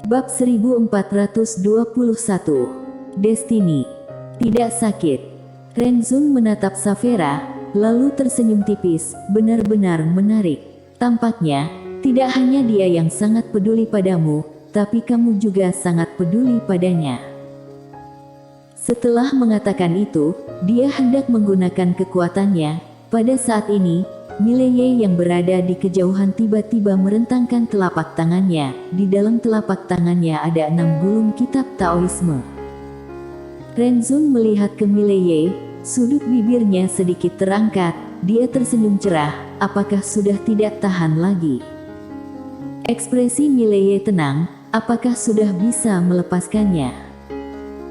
Bab 1421. Destiny. Tidak sakit. Renzun menatap Saphira, lalu tersenyum tipis, benar-benar menarik. Tampaknya, tidak hanya dia yang sangat peduli padamu, tapi kamu juga sangat peduli padanya. Setelah mengatakan itu, dia hendak menggunakan kekuatannya. Pada saat ini, Mileye yang berada di kejauhan tiba-tiba merentangkan telapak tangannya. Di dalam telapak tangannya ada 6 gulung kitab Taoisme. Renzun melihat ke Mileye, sudut bibirnya sedikit terangkat. Dia tersenyum cerah, apakah sudah tidak tahan lagi? Ekspresi Mileye tenang, apakah sudah bisa melepaskannya?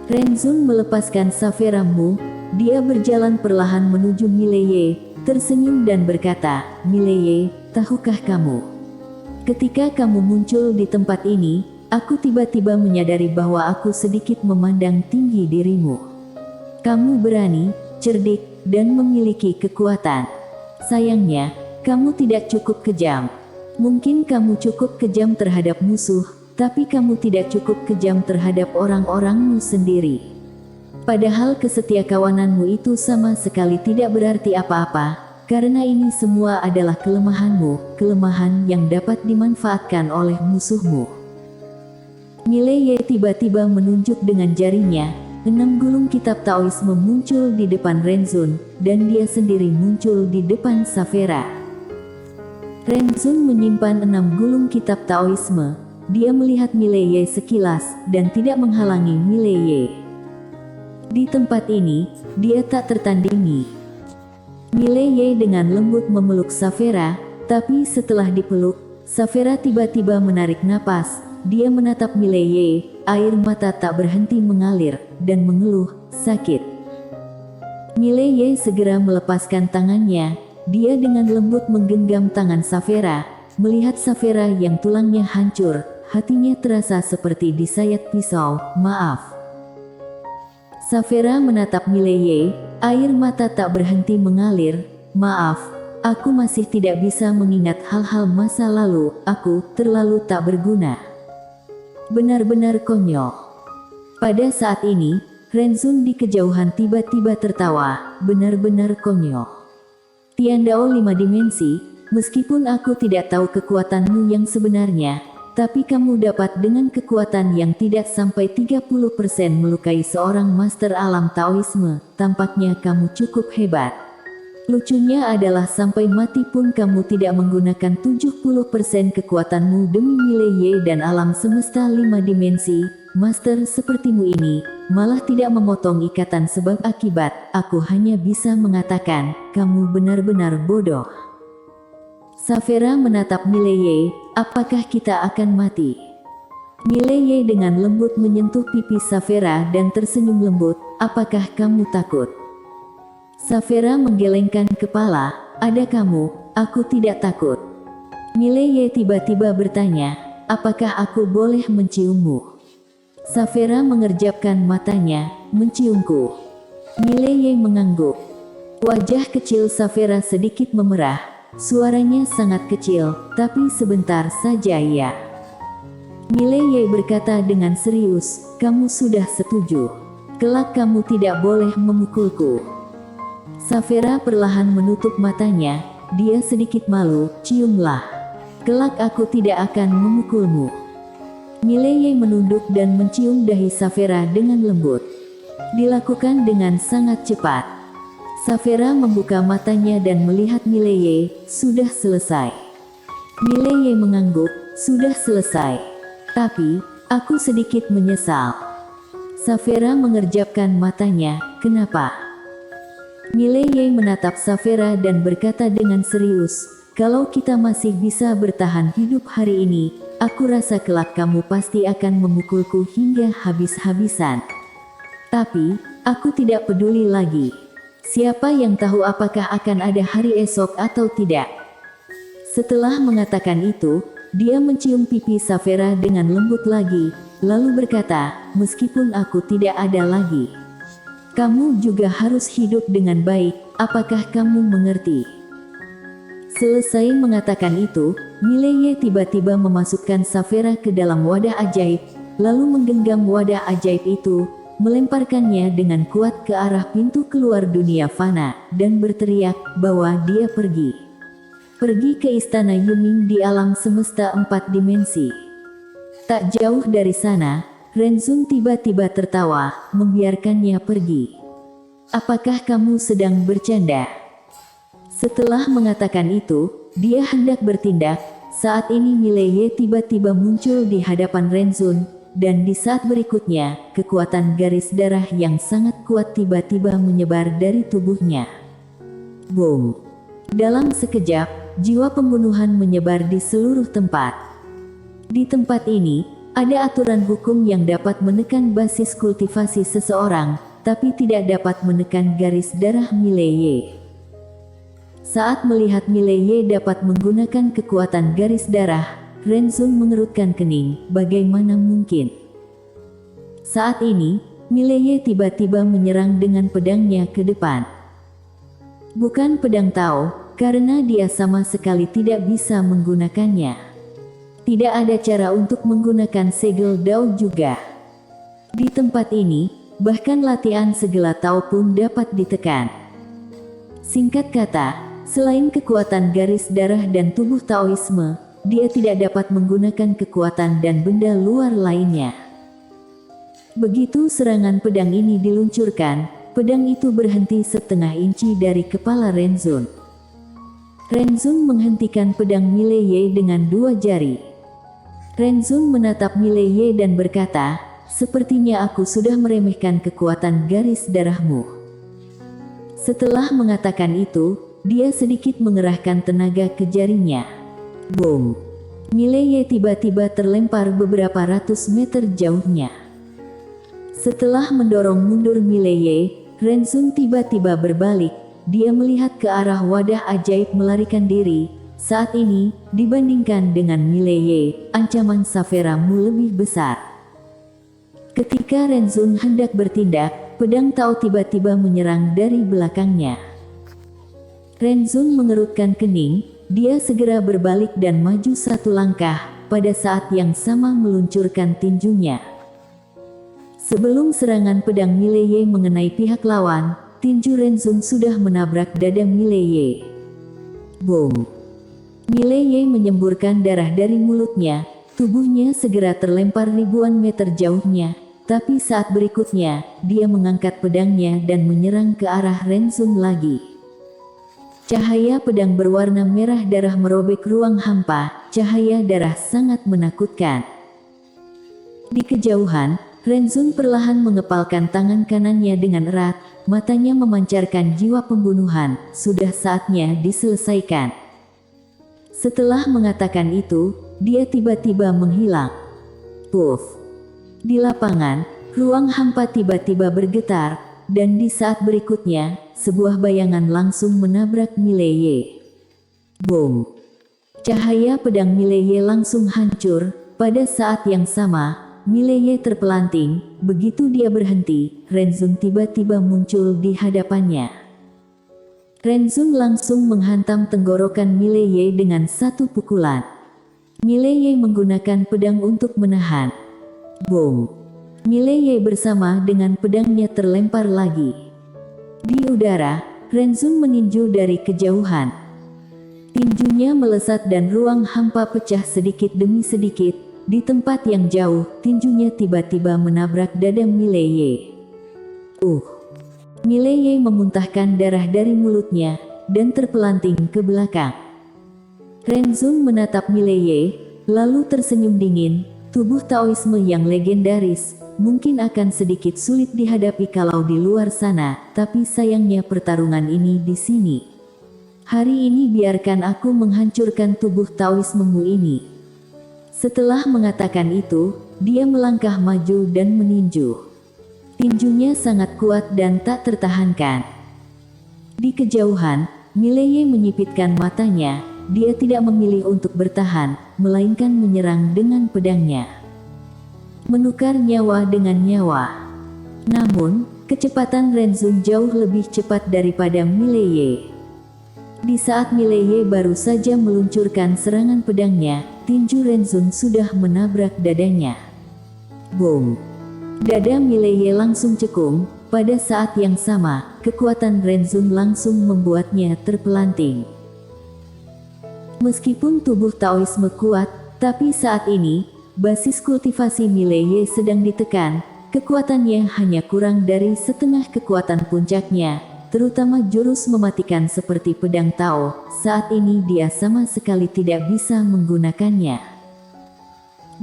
Renzun melepaskan Saphira-mu. Dia berjalan perlahan menuju Mileye, tersenyum dan berkata, "Mileye, tahukah kamu? Ketika kamu muncul di tempat ini, aku tiba-tiba menyadari bahwa aku sedikit memandang tinggi dirimu. Kamu berani, cerdik, dan memiliki kekuatan. Sayangnya, kamu tidak cukup kejam. Mungkin kamu cukup kejam terhadap musuh, tapi kamu tidak cukup kejam terhadap orang-orangmu sendiri. Padahal kesetiakawananmu itu sama sekali tidak berarti apa-apa, karena ini semua adalah kelemahanmu, kelemahan yang dapat dimanfaatkan oleh musuhmu." Mileye tiba-tiba menunjuk dengan jarinya, 6 gulung kitab Taoisme muncul di depan Renzun, dan dia sendiri muncul di depan Saphira. Renzun menyimpan 6 gulung kitab Taoisme. Dia melihat Mileye sekilas, dan tidak menghalangi Mileye. Di tempat ini, dia tak tertandingi. Mileye dengan lembut memeluk Saphira, tapi setelah dipeluk, Saphira tiba-tiba menarik napas. Dia menatap Mileye, air mata tak berhenti mengalir, dan mengeluh, "Sakit." Mileye segera melepaskan tangannya. Dia dengan lembut menggenggam tangan Saphira. Melihat Saphira yang tulangnya hancur, hatinya terasa seperti disayat pisau. "Maaf." Saphira menatap Mileye, air mata tak berhenti mengalir. "Maaf, aku masih tidak bisa mengingat hal-hal masa lalu, aku terlalu tak berguna. Benar-benar konyol." Pada saat ini, Renzun di kejauhan tiba-tiba tertawa, "Benar-benar konyol. Tiandao 5 dimensi, meskipun aku tidak tahu kekuatanmu yang sebenarnya, tapi kamu dapat dengan kekuatan yang tidak sampai 30% melukai seorang master alam Taoisme. Tampaknya kamu cukup hebat. Lucunya adalah sampai mati pun kamu tidak menggunakan 70% kekuatanmu demi Mileye dan alam semesta 5 dimensi. Master sepertimu ini, malah tidak memotong ikatan sebab akibat. Aku hanya bisa mengatakan, kamu benar-benar bodoh." Saphira menatap Mileye, "Apakah kita akan mati?" Mileye dengan lembut menyentuh pipi Saphira dan tersenyum lembut, "Apakah kamu takut?" Saphira menggelengkan kepala, "Ada kamu, aku tidak takut." Mileye tiba-tiba bertanya, "Apakah aku boleh menciummu?" Saphira mengerjapkan matanya, "Menciumku?" Mileye mengangguk. Wajah kecil Saphira sedikit memerah. Suaranya sangat kecil, tapi sebentar saja ya. Mileye berkata dengan serius, "Kamu sudah setuju. Kelak kamu tidak boleh memukulku." Saphira perlahan menutup matanya. Dia sedikit malu, "Ciumlah. Kelak aku tidak akan memukulmu." Mileye menunduk dan mencium dahi Saphira dengan lembut. Dilakukan dengan sangat cepat. Saphira membuka matanya dan melihat Mileye, "Sudah selesai." Mileye mengangguk, "Sudah selesai. Tapi, aku sedikit menyesal." Saphira mengerjapkan matanya, "Kenapa?" Mileye menatap Saphira dan berkata dengan serius, "Kalau kita masih bisa bertahan hidup hari ini, aku rasa kelak kamu pasti akan memukulku hingga habis-habisan. Tapi, aku tidak peduli lagi. Siapa yang tahu apakah akan ada hari esok atau tidak." Setelah mengatakan itu, dia mencium pipi Saphira dengan lembut lagi, lalu berkata, "Meskipun aku tidak ada lagi, kamu juga harus hidup dengan baik, apakah kamu mengerti?" Selesai mengatakan itu, Mileye tiba-tiba memasukkan Saphira ke dalam wadah ajaib, lalu menggenggam wadah ajaib itu, melemparkannya dengan kuat ke arah pintu keluar dunia fana, dan berteriak bahwa dia pergi. Pergi ke istana Yuming di alam semesta 4 dimensi. Tak jauh dari sana, Renzun tiba-tiba tertawa, membiarkannya pergi. Apakah kamu sedang bercanda? Setelah mengatakan itu, dia hendak bertindak. Saat ini Mileye tiba-tiba muncul di hadapan Renzun, dan di saat berikutnya, kekuatan garis darah yang sangat kuat tiba-tiba menyebar dari tubuhnya. Boom! Dalam sekejap, jiwa pembunuhan menyebar di seluruh tempat. Di tempat ini, ada aturan hukum yang dapat menekan basis kultivasi seseorang, tapi tidak dapat menekan garis darah Mileye. Saat melihat Mileye dapat menggunakan kekuatan garis darah, Renzun mengerutkan kening, bagaimana mungkin? Saat ini, Mileye tiba-tiba menyerang dengan pedangnya ke depan. Bukan pedang Tao, karena dia sama sekali tidak bisa menggunakannya. Tidak ada cara untuk menggunakan segel Dao juga. Di tempat ini, bahkan latihan segela Tao pun dapat ditekan. Singkat kata, selain kekuatan garis darah dan tubuh Taoisme, dia tidak dapat menggunakan kekuatan dan benda luar lainnya. Begitu serangan pedang ini diluncurkan, pedang itu berhenti setengah inci dari kepala Renzun. Renzun menghentikan pedang Mileye dengan 2 jari. Renzun menatap Mileye dan berkata, sepertinya aku sudah meremehkan kekuatan garis darahmu. Setelah mengatakan itu, dia sedikit mengerahkan tenaga ke jarinya. Boom! Mileye tiba-tiba terlempar beberapa ratus meter jauhnya. Setelah mendorong mundur Mileye, Renzun tiba-tiba berbalik. Dia melihat ke arah wadah ajaib melarikan diri. Saat ini, dibandingkan dengan Mileye, ancaman Saphira-mu lebih besar. Ketika Renzun hendak bertindak, pedang Tao tiba-tiba menyerang dari belakangnya. Renzun mengerutkan kening, dia segera berbalik dan maju 1 langkah, pada saat yang sama meluncurkan tinjunya. Sebelum serangan pedang Mileye mengenai pihak lawan, tinju Renzun sudah menabrak dada Mileye. Boom! Mileye menyemburkan darah dari mulutnya, tubuhnya segera terlempar ribuan meter jauhnya, tapi saat berikutnya, dia mengangkat pedangnya dan menyerang ke arah Renzun lagi. Cahaya pedang berwarna merah darah merobek ruang hampa, cahaya darah sangat menakutkan. Di kejauhan, Renzun perlahan mengepalkan tangan kanannya dengan erat, matanya memancarkan jiwa pembunuhan, sudah saatnya diselesaikan. Setelah mengatakan itu, dia tiba-tiba menghilang. Puff! Di lapangan, ruang hampa tiba-tiba bergetar, dan di saat berikutnya, sebuah bayangan langsung menabrak Mileye. Boom! Cahaya pedang Mileye langsung hancur. Pada saat yang sama, Mileye terpelanting. Begitu dia berhenti, Renzun tiba-tiba muncul di hadapannya. Renzun langsung menghantam tenggorokan Mileye dengan 1 pukulan. Mileye menggunakan pedang untuk menahan. Boom! Mileye bersama dengan pedangnya terlempar lagi. Di udara, Renzun meninju dari kejauhan. Tinjunya melesat dan ruang hampa pecah sedikit demi sedikit. Di tempat yang jauh, tinjunya tiba-tiba menabrak dada Mileye. Mileye memuntahkan darah dari mulutnya, dan terpelanting ke belakang. Renzun menatap Mileye, lalu tersenyum dingin. Tubuh Taoisme yang legendaris, mungkin akan sedikit sulit dihadapi kalau di luar sana, tapi sayangnya pertarungan ini di sini. Hari ini biarkan aku menghancurkan tubuh Taoismemu ini. Setelah mengatakan itu, dia melangkah maju dan meninju. Tinjunya sangat kuat dan tak tertahankan. Di kejauhan, Mileye menyipitkan matanya. Dia tidak memilih untuk bertahan, melainkan menyerang dengan pedangnya. Menukar nyawa dengan nyawa. Namun, kecepatan Renzun jauh lebih cepat daripada Mileye. Di saat Mileye baru saja meluncurkan serangan pedangnya, tinju Renzun sudah menabrak dadanya. Boom! Dada Mileye langsung cekung. Pada saat yang sama, kekuatan Renzun langsung membuatnya terpelanting. Meskipun tubuh Taoisme kuat, tapi saat ini, basis kultivasi Mileye sedang ditekan. Kekuatannya hanya kurang dari setengah kekuatan puncaknya, terutama jurus mematikan seperti pedang Tao. Saat ini dia sama sekali tidak bisa menggunakannya.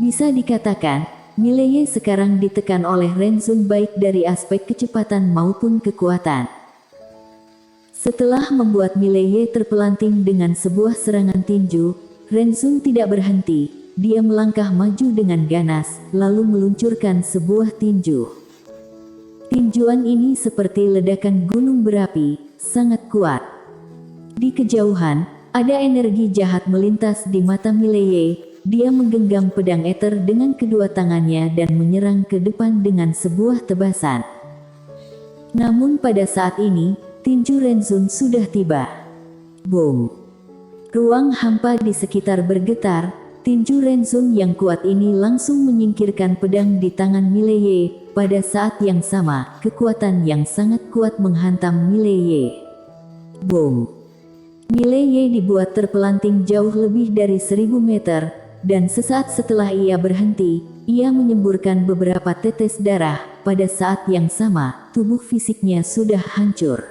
Bisa dikatakan, Mileye sekarang ditekan oleh Renzun baik dari aspek kecepatan maupun kekuatan. Setelah membuat Mileye terpelanting dengan sebuah serangan tinju, Renzun tidak berhenti. Dia melangkah maju dengan ganas, lalu meluncurkan sebuah tinju. Tinjuan ini seperti ledakan gunung berapi, sangat kuat. Di kejauhan, ada energi jahat melintas di mata Mileye. Dia menggenggam pedang ether dengan kedua tangannya dan menyerang ke depan dengan sebuah tebasan. Namun pada saat ini, tinju Renzun sudah tiba. Boom! Ruang hampa di sekitar bergetar. Tinju Renzun yang kuat ini langsung menyingkirkan pedang di tangan Mileye. Pada saat yang sama, kekuatan yang sangat kuat menghantam Mileye. Boom! Mileye dibuat terpelanting jauh lebih dari 1000 meter. Dan sesaat setelah ia berhenti, ia menyemburkan beberapa tetes darah. Pada saat yang sama, tubuh fisiknya sudah hancur.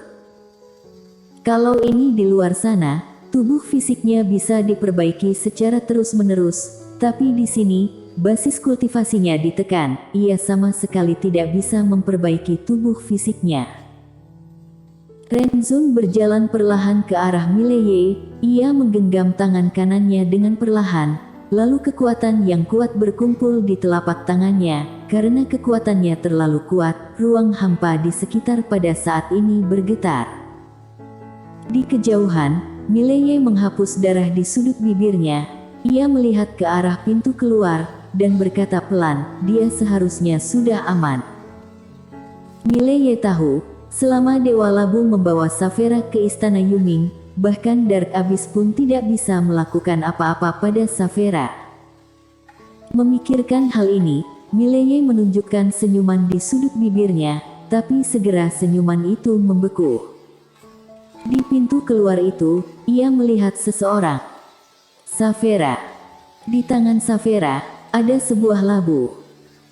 Kalau ini di luar sana, tubuh fisiknya bisa diperbaiki secara terus-menerus, tapi di sini, basis kultivasinya ditekan. Ia sama sekali tidak bisa memperbaiki tubuh fisiknya. Renzun berjalan perlahan ke arah Mileye. Ia menggenggam tangan kanannya dengan perlahan. Lalu kekuatan yang kuat berkumpul di telapak tangannya. Karena kekuatannya terlalu kuat, ruang hampa di sekitar pada saat ini bergetar. Di kejauhan, Mileye menghapus darah di sudut bibirnya. Ia melihat ke arah pintu keluar, dan berkata pelan, dia seharusnya sudah aman. Mileye tahu, selama Dewa Labu membawa Saphira ke istana Yuming, bahkan Dark Abyss pun tidak bisa melakukan apa-apa pada Saphira. Memikirkan hal ini, Mileye menunjukkan senyuman di sudut bibirnya, tapi segera senyuman itu membeku. Di pintu keluar itu, ia melihat seseorang. Saphira. Di tangan Saphira, ada sebuah labu.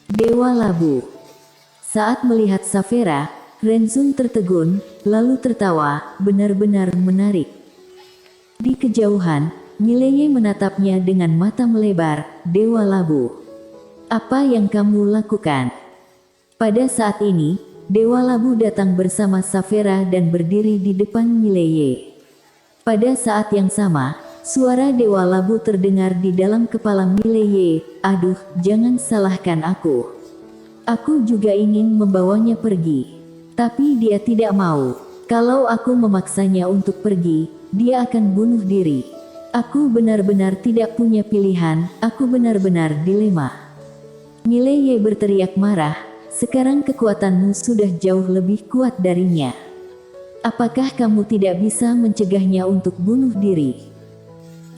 Dewa Labu. Saat melihat Saphira, Renzun tertegun, lalu tertawa, benar-benar menarik. Di kejauhan, Mileye menatapnya dengan mata melebar. Dewa Labu. Apa yang kamu lakukan? Pada saat ini, Dewa Labu datang bersama Saphira dan berdiri di depan Mileye. Pada saat yang sama, suara Dewa Labu terdengar di dalam kepala Mileye. Aduh, jangan salahkan aku. Aku juga ingin membawanya pergi. Tapi dia tidak mau. Kalau aku memaksanya untuk pergi, dia akan bunuh diri. Aku benar-benar tidak punya pilihan, aku benar-benar dilema. Mileye berteriak marah, sekarang kekuatanmu sudah jauh lebih kuat darinya. Apakah kamu tidak bisa mencegahnya untuk bunuh diri?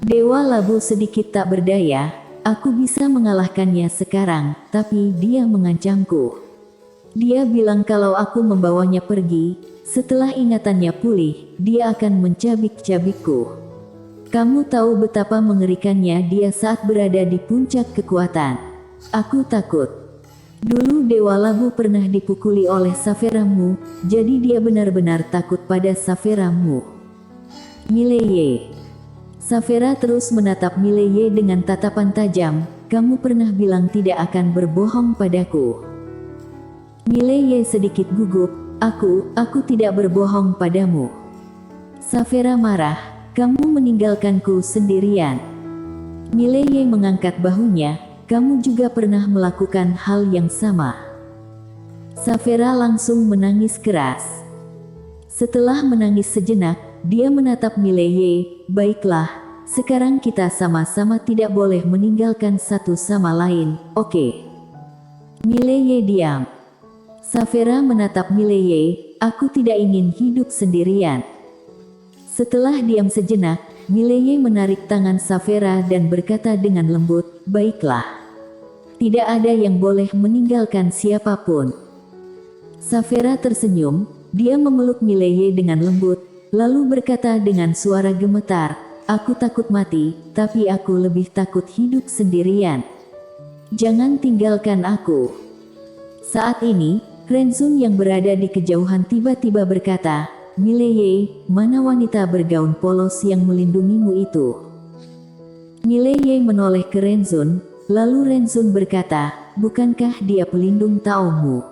Dewa Labu sedikit tak berdaya, aku bisa mengalahkannya sekarang, tapi dia mengancamku. Dia bilang kalau aku membawanya pergi, setelah ingatannya pulih, dia akan mencabik-cabikku. Kamu tahu betapa mengerikannya dia saat berada di puncak kekuatan. Aku takut. Dulu Dewa Labu pernah dipukuli oleh Saphira-mu, jadi dia benar-benar takut pada Saphira-mu. Mileye. Saphira terus menatap Mileye dengan tatapan tajam, kamu pernah bilang tidak akan berbohong padaku. Mileye sedikit gugup, aku tidak berbohong padamu. Saphira marah, kamu meninggalkanku sendirian. Mileye mengangkat bahunya, kamu juga pernah melakukan hal yang sama. Saphira langsung menangis keras. Setelah menangis sejenak, dia menatap Mileye, baiklah, sekarang kita sama-sama tidak boleh meninggalkan satu sama lain, oke? Mileye diam. Saphira menatap Mileye, aku tidak ingin hidup sendirian. Setelah diam sejenak, Mileye menarik tangan Saphira dan berkata dengan lembut, "Baiklah. Tidak ada yang boleh meninggalkan siapapun." Saphira tersenyum, dia memeluk Mileye dengan lembut, lalu berkata dengan suara gemetar, "Aku takut mati, tapi aku lebih takut hidup sendirian. Jangan tinggalkan aku." Saat ini, Renzun yang berada di kejauhan tiba-tiba berkata, "Mileye, mana wanita bergaun polos yang melindungimu itu?" Mileye menoleh ke Renzun, lalu Renzun berkata, "Bukankah dia pelindung Taomu?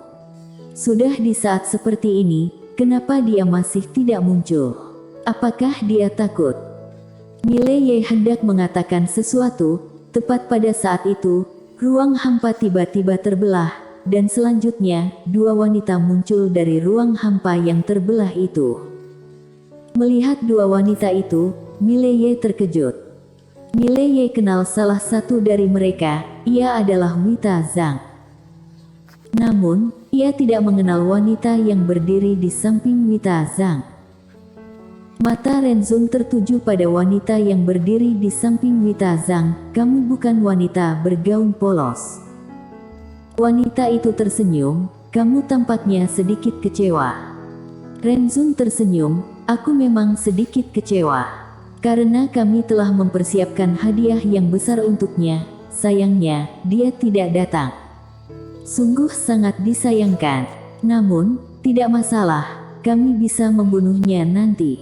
Sudah di saat seperti ini, kenapa dia masih tidak muncul? Apakah dia takut?" Mileye hendak mengatakan sesuatu, tepat pada saat itu, ruang hampa tiba-tiba terbelah, dan selanjutnya, dua wanita muncul dari ruang hampa yang terbelah itu. Melihat dua wanita itu, Mileye terkejut. Mileye kenal salah satu dari mereka, ia adalah Wita Zhang. Namun, ia tidak mengenal wanita yang berdiri di samping Wita Zhang. Mata Renzun tertuju pada wanita yang berdiri di samping Wita Zhang. "Kamu bukan wanita bergaun polos." Wanita itu tersenyum, "Kamu tampaknya sedikit kecewa." Renzun tersenyum, "Aku memang sedikit kecewa. Karena kami telah mempersiapkan hadiah yang besar untuknya, sayangnya, dia tidak datang. Sungguh sangat disayangkan. Namun, tidak masalah, kami bisa membunuhnya nanti."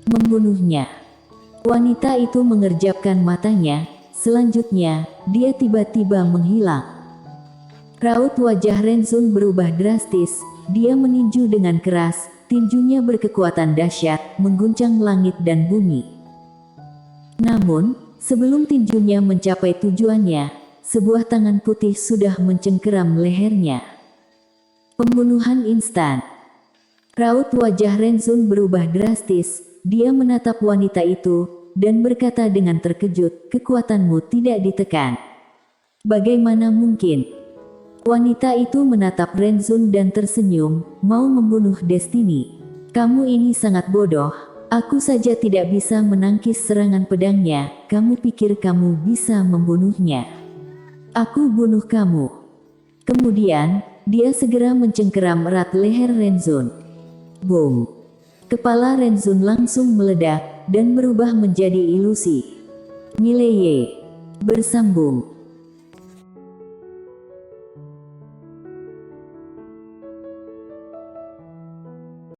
Membunuhnya. Wanita itu mengerjapkan matanya, selanjutnya, dia tiba-tiba menghilang. Raut wajah Renzun berubah drastis, dia meninju dengan keras, tinjunya berkekuatan dahsyat, mengguncang langit dan bumi. Namun, sebelum tinjunya mencapai tujuannya, sebuah tangan putih sudah mencengkeram lehernya. Pembunuhan instan. Raut wajah Renzun berubah drastis, dia menatap wanita itu, dan berkata dengan terkejut, "Kekuatanmu tidak ditekan. Bagaimana mungkin?" Wanita itu menatap Renzun dan tersenyum, "Mau membunuh Destiny? Kamu ini sangat bodoh, aku saja tidak bisa menangkis serangan pedangnya, kamu pikir kamu bisa membunuhnya? Aku bunuh kamu." Kemudian, dia segera mencengkeram erat leher Renzun. Boom! Kepala Renzun langsung meledak, dan berubah menjadi ilusi. Mileye bersambung.